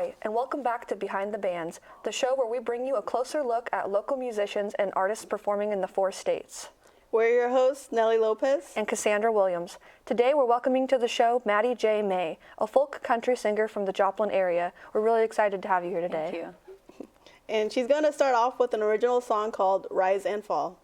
Hi, and welcome back to Behind the Bands, the show where we bring you a closer look at local musicians and artists performing in the 4 states. We're your hosts, Nellie Lopez and Cassandra Williams. Today we're welcoming to the show Maddie J. May, a folk country singer from the Joplin area. We're really excited to have you here today. Thank you. And she's going to start off with an original song called Rise and Fall.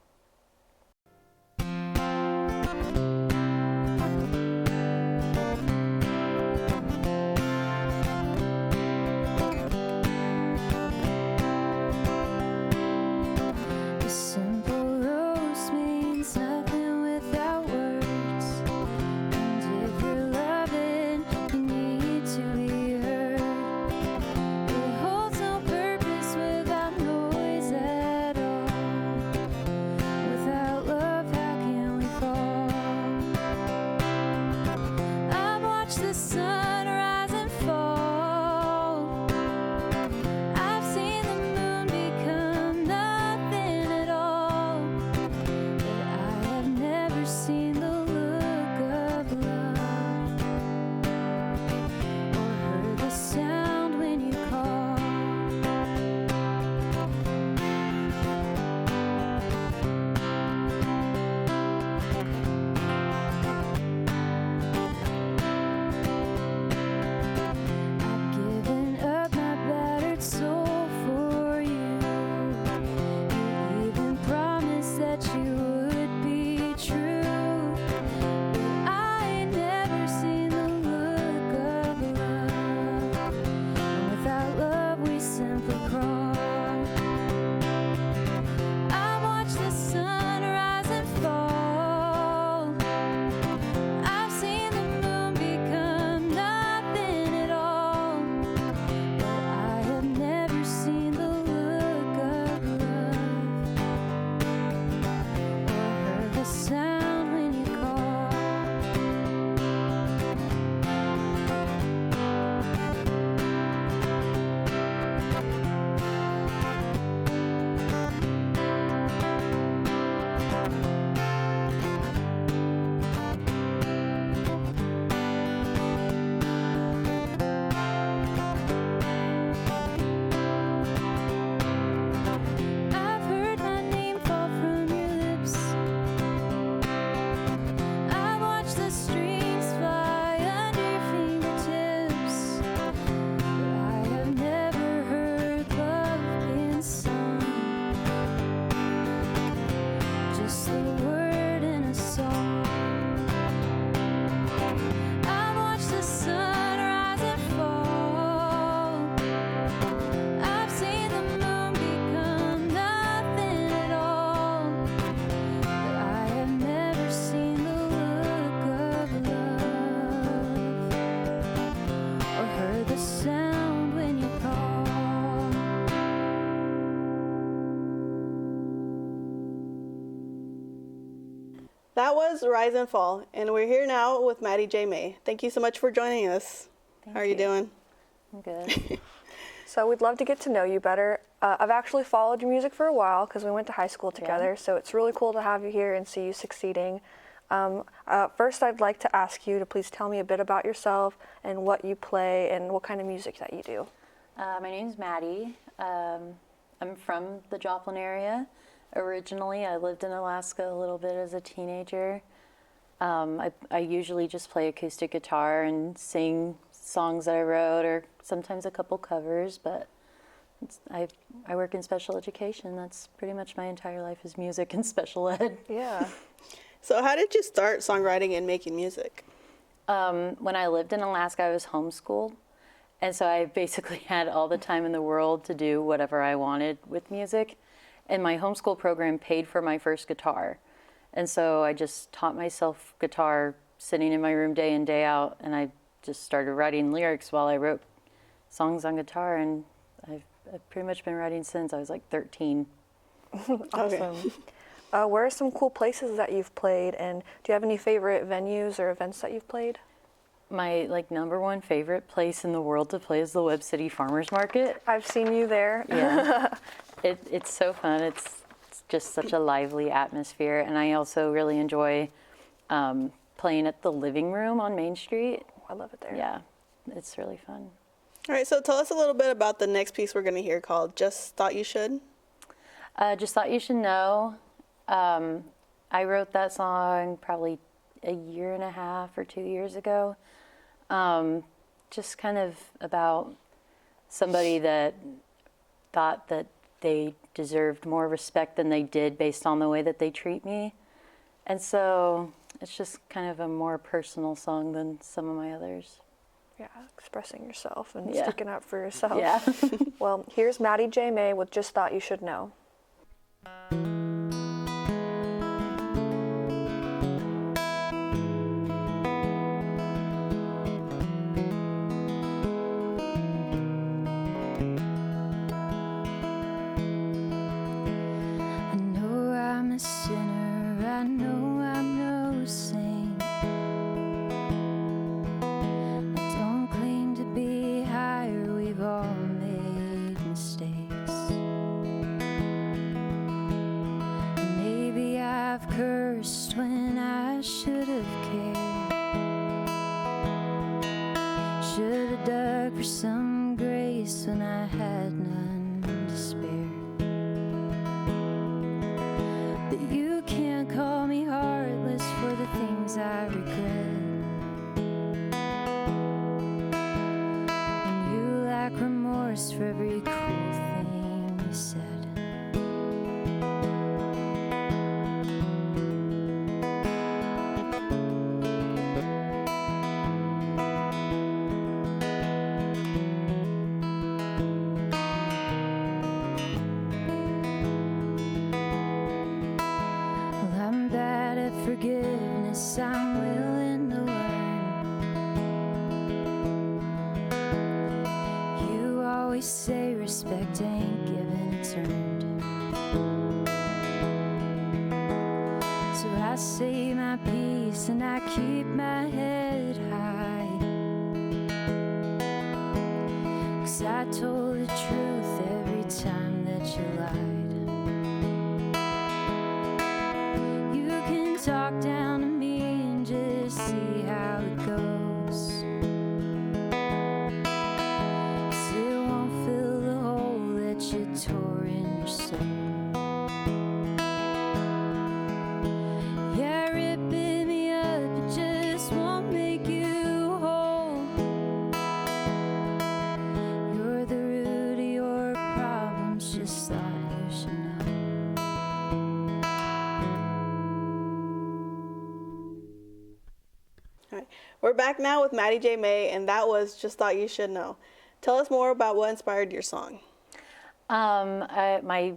That was Rise and Fall, and we're here now with Maddie J. May. Thank you so much for joining us. How are you doing? I'm good. So we'd love to get to know you better. I've actually followed your music for a while because we went to high school together, so it's really cool to have you here and see you succeeding. First, I'd like to ask you to please tell me a bit about yourself and what you play and what kind of music that you do. My name's Maddie. I'm from the Joplin area. Originally, I lived in Alaska a little bit as a teenager. I usually just play acoustic guitar and sing songs that I wrote, or sometimes a couple covers, but I work in special education. That's pretty much my entire life is music and special ed. Yeah. So how did you start songwriting and making music? When I lived in Alaska, I was homeschooled, and so I basically had all the time in the world to do whatever I wanted with music. And my homeschool program paid for my first guitar. And so I just taught myself guitar sitting in my room day in, day out. And I just started writing lyrics while I wrote songs on guitar. And I've pretty much been writing since I was like 13. Awesome. Okay. Where are some cool places that you've played? And do you have any favorite venues or events that you've played? My number one favorite place in the world to play is the Webb City Farmers Market. I've seen you there. Yeah. It's so fun. It's just such a lively atmosphere. And I also really enjoy playing at the Living Room on Main Street. I love it there. Yeah, it's really fun. All right, so tell us a little bit about the next piece we're going to hear called Just Thought You Should. Just thought you should know. I wrote that song probably a year and a half or 2 years ago. Just kind of about somebody that thought that they deserved more respect than they did based on the way that they treat me. And so it's just kind of a more personal song than some of my others. Yeah, expressing yourself and Yeah. sticking up for yourself. Yeah. Well, here's Maddie J. May with Just Thought You Should Know. I know I'm a sinner, I know I'm no saint. I don't claim to be higher, we've all made mistakes. Maybe I've cursed when I should have cared. Should have dug for some grace when I had none to spare. But you can't call me heartless for the things I regret. And you lack remorse for every cruel thing you said. Well, I'm bad at forgiveness, I'm willing to learn. You always say respect ain't given, it's earned. So I say my piece and I keep my head high. 'Cause I told the truth every time that you lied. You can talk down to me and just see how it goes. 'Cause it won't fill the hole that you tore in your soul. Yeah, ripping me up, it just won't make you whole. You're the root of your problems, just thought you should know. All right, we're back now with Maddie J. May, and that was Just Thought You Should Know. Tell us more about what inspired your song. My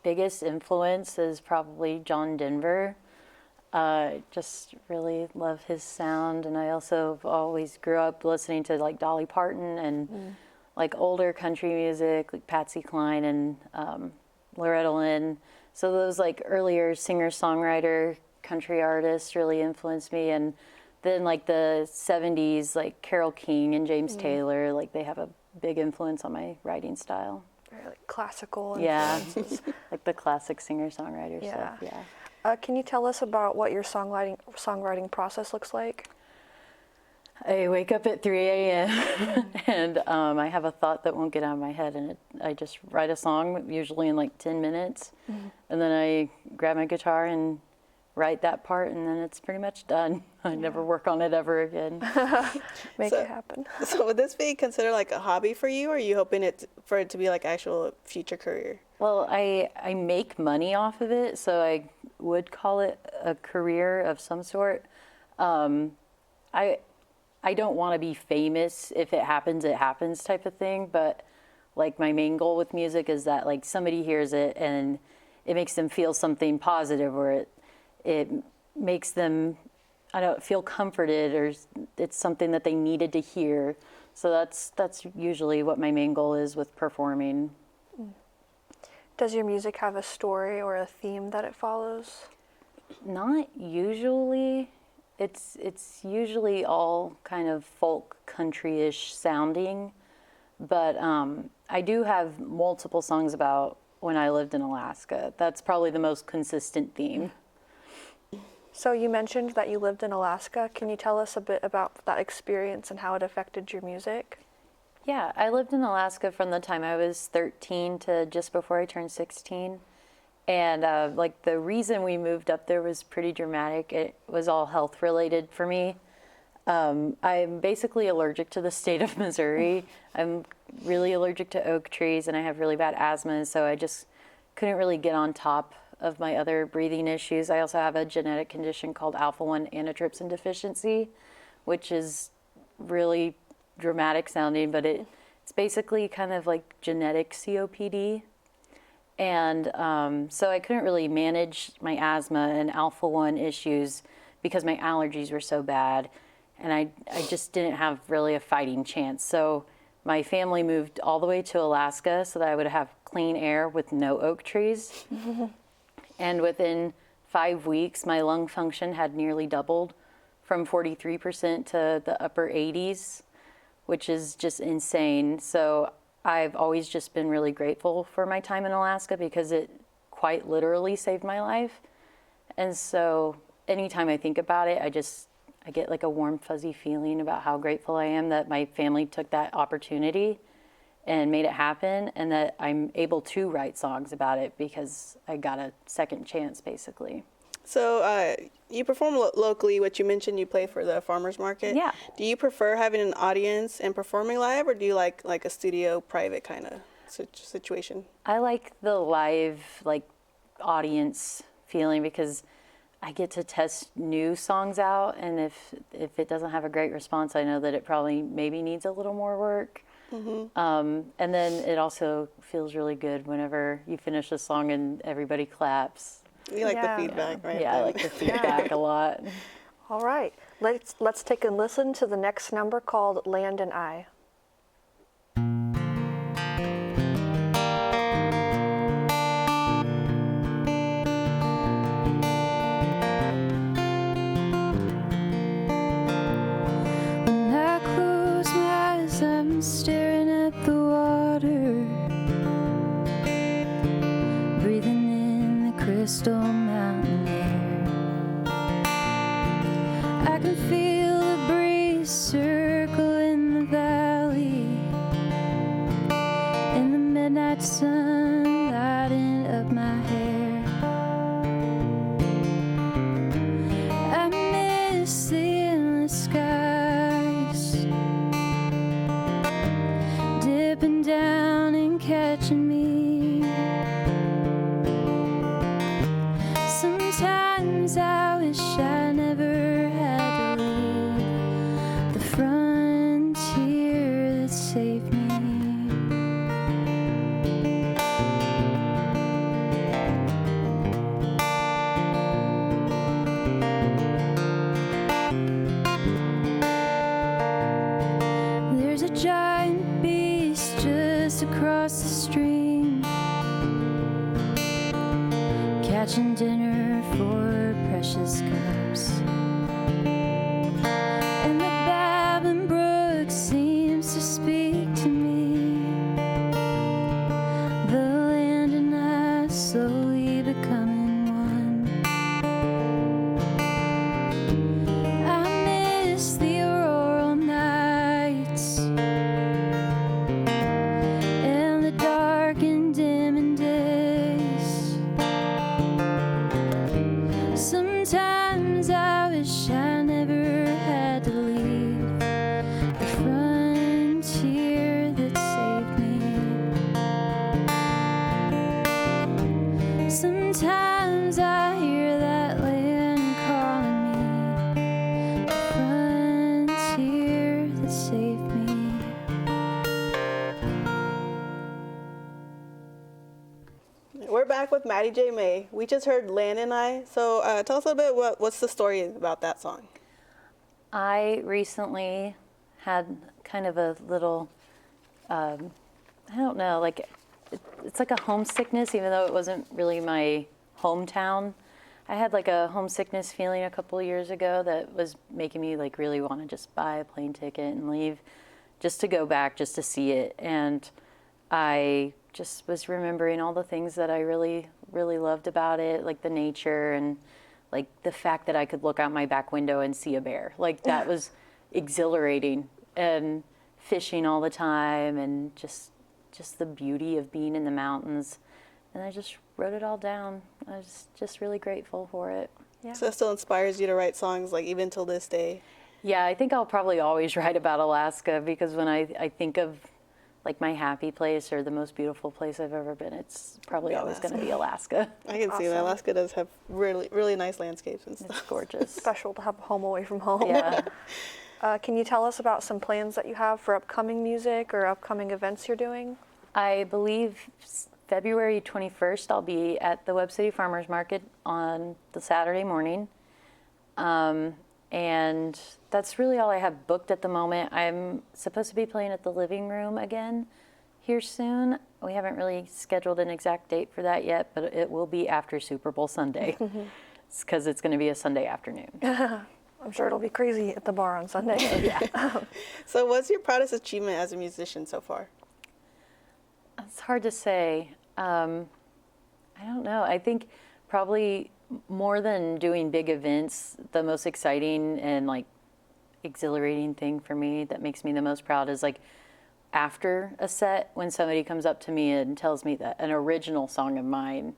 biggest influence is probably John Denver. Just really love his sound, and I also always grew up listening to like Dolly Parton and like older country music, like Patsy Cline and Loretta Lynn. So those like earlier singer-songwriter country artists really influenced me, and then like the 70s, like Carole King and James Taylor, like they have a big influence on my writing style. Very like classical Yeah, influences. like the classic singer-songwriter Yeah. stuff. Yeah. Can you tell us about what your songwriting process looks like? I wake up at 3 a.m. and I have a thought that won't get out of my head, and I just write a song, usually in like 10 minutes, and then I grab my guitar and write that part, and then it's pretty much done. I never work on it ever again. Make So- it happen. So would this be considered like a hobby for you, or are you hoping for it to be like actual future career? Well, I make money off of it, so I would call it a career of some sort. I don't want to be famous. If it happens type of thing. But like my main goal with music is that like somebody hears it and it makes them feel something positive, or it makes them, I don't feel comforted, or it's something that they needed to hear. So that's usually what my main goal is with performing. Does your music have a story or a theme that it follows? Not usually. It's usually all kind of folk country-ish sounding, but I do have multiple songs about when I lived in Alaska. That's probably the most consistent theme. So you mentioned that you lived in Alaska. Can you tell us a bit about that experience and how it affected your music? Yeah, I lived in Alaska from the time I was 13 to just before I turned 16. And like the reason we moved up there was pretty dramatic. It was all health related for me. I'm basically allergic to the state of Missouri. I'm really allergic to oak trees and I have really bad asthma, so I just couldn't really get on top of my other breathing issues. I also have a genetic condition called alpha-1 antitrypsin deficiency, which is really dramatic sounding, but it's basically kind of like genetic COPD. And so I couldn't really manage my asthma and alpha-1 issues because my allergies were so bad. And I just didn't have really a fighting chance. So my family moved all the way to Alaska so that I would have clean air with no oak trees. And within 5 weeks, my lung function had nearly doubled from 43% to the upper 80s, which is just insane. So I've always just been really grateful for my time in Alaska because it quite literally saved my life. And so anytime I think about it, I get like a warm, fuzzy feeling about how grateful I am that my family took that opportunity and made it happen, and that I'm able to write songs about it because I got a second chance, basically. So you perform locally, which you mentioned you play for the farmers market. Yeah. Do you prefer having an audience and performing live, or do you like a studio private kind of situation? I like the live, like, audience feeling because I get to test new songs out, and if it doesn't have a great response, I know that it probably maybe needs a little more work. And then it also feels really good whenever you finish a song and everybody claps. You like Yeah. the feedback, right? Yeah, I like the feedback a lot. All right, let's take a listen to the next number called Land and I. When I close my eyes, I'm staring at the water, breathing in the crystal mountain air. I can feel the breeze circle in the valley, and the midnight sun lighting up my hair. I miss the endless skies, dipping down and catching me. Sometimes I wish I never had to leave the frontier that saved me. There's a giant beast just across the stream, catching dinner for precious cups. And the babbling brook seems to speak to me. The land and I slowly becoming one. I miss the auroral nights and the dark and dimming days. Sometimes I wish I never had to leave the frontier that saved me. Sometimes I hear that land calling me, the frontier that saved me. We're back with Maddie J. May. We just heard Land and I. So tell us a little bit what's the story about that song? I recently had kind of a little, I don't know, like it's like a homesickness, even though it wasn't really my hometown. I had like a homesickness feeling a couple of years ago that was making me like really want to just buy a plane ticket and leave just to go back, just to see it. And I just was remembering all the things that I really, really loved about it, like the nature and like the fact that I could look out my back window and see a bear. Like that was exhilarating and fishing all the time and just the beauty of being in the mountains. And I just wrote it all down. I was just really grateful for it. Yeah. So that still inspires you to write songs, like even till this day. Yeah, I think I'll probably always write about Alaska, because when I think of like my happy place or the most beautiful place I've ever been, it's probably always going to be Alaska. I can see that. Awesome. Alaska does have really, really nice landscapes and stuff. It's gorgeous. Special to have a home away from home. Yeah. Can you tell us about some plans that you have for upcoming music or upcoming events you're doing? I believe February 21st, I'll be at the Webb City Farmers Market on the Saturday morning. And that's really all I have booked at the moment. I'm supposed to be playing at the Living Room again here soon. We haven't really scheduled an exact date for that yet, but it will be after Super Bowl Sunday. It's because it's going to be a Sunday afternoon. I'm sure it'll be crazy at the bar on Sunday. Yeah. So what's your proudest achievement as a musician so far? It's hard to say. I don't know. I think probably more than doing big events, the most exciting and like exhilarating thing for me that makes me the most proud is like after a set, when somebody comes up to me and tells me that an original song of mine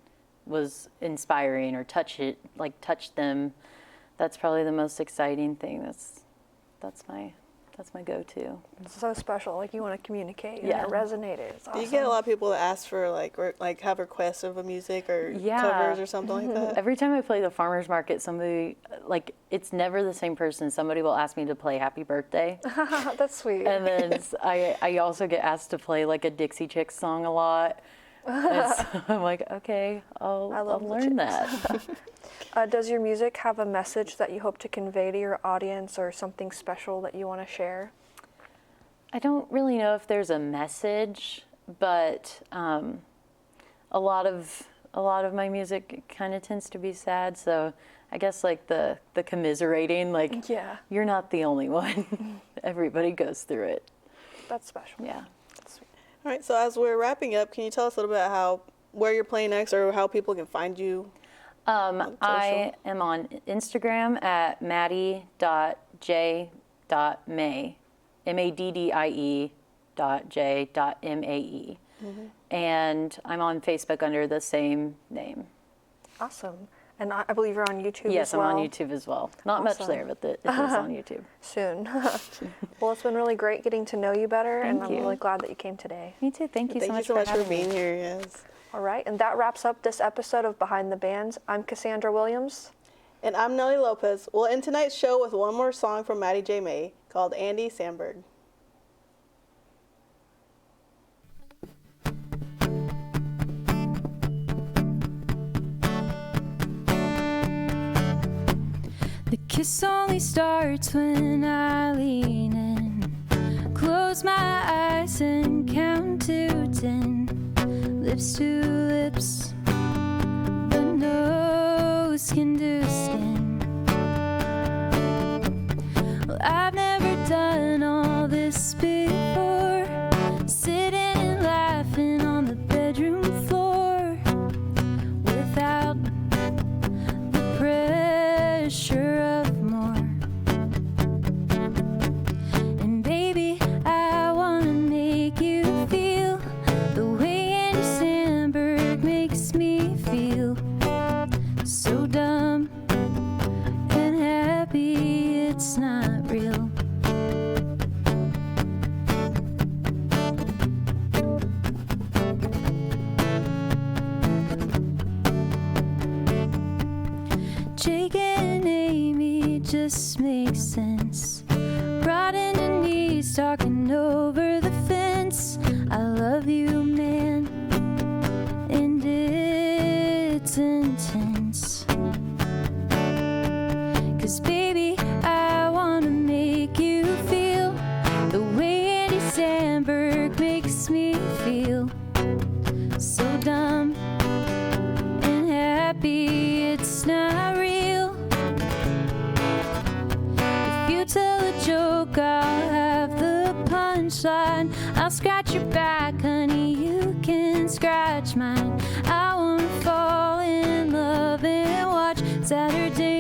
was inspiring or touched them. That's probably the most exciting thing. That's my go-to. It's so special. Like you want to communicate Yeah. and it resonated. It's awesome. Do you get a lot of people that ask for like have requests of a music or Yeah. covers or something like that? Every time I play the farmer's market, somebody, like, it's never the same person. Somebody will ask me to play Happy Birthday. That's sweet. And then I also get asked to play like a Dixie Chicks song a lot. And so I'm like, okay, I'll love the learn that. Does your music have a message that you hope to convey to your audience or something special that you want to share? I don't really know if there's a message, but a lot of my music kind of tends to be sad. So I guess like the commiserating, like Yeah. you're not the only one. Everybody goes through it. That's special. Yeah. That's sweet. All right, so as we're wrapping up, can you tell us a little bit where you're playing next or how people can find you? I am on Instagram at maddie.j.may, maddie.j.mae. And I'm on Facebook under the same name. Awesome. And I believe you're on YouTube Yes, as well. I'm on YouTube as well. Not much Awesome. there, but it is on YouTube. Soon. Well, it's been really great getting to know you better, and Thank I'm you. really glad that you came today. Me too. Thank you Thank so you much so much for having me. being here. Yes. All right, and that wraps up this episode of Behind the Bands. I'm Cassandra Williams. And I'm Nellie Lopez. We'll end tonight's show with one more song from Maddie J. May called Andy Samberg. The kiss only starts when I lean in. Close my eyes and count to 10. Lips to lips, but no skin to skin. Well, I've never done all this before. Sitting and laughing on the bedroom floor without the pressure of more. And baby, I wanna make you feel the way Andy Samberg makes me feel. So dumb and happy, it's not real. Jake and Amy just make sense. Brought in Denise talking over the fence. I love you, man, and it's intense. 'Cause baby, I wanna make you feel the way Andy Samberg makes me feel. So dumb and happy, it's not real. If you tell a joke, I'll have the punchline. I'll scratch your back, honey, you can scratch mine. I wanna fall in love and watch Saturday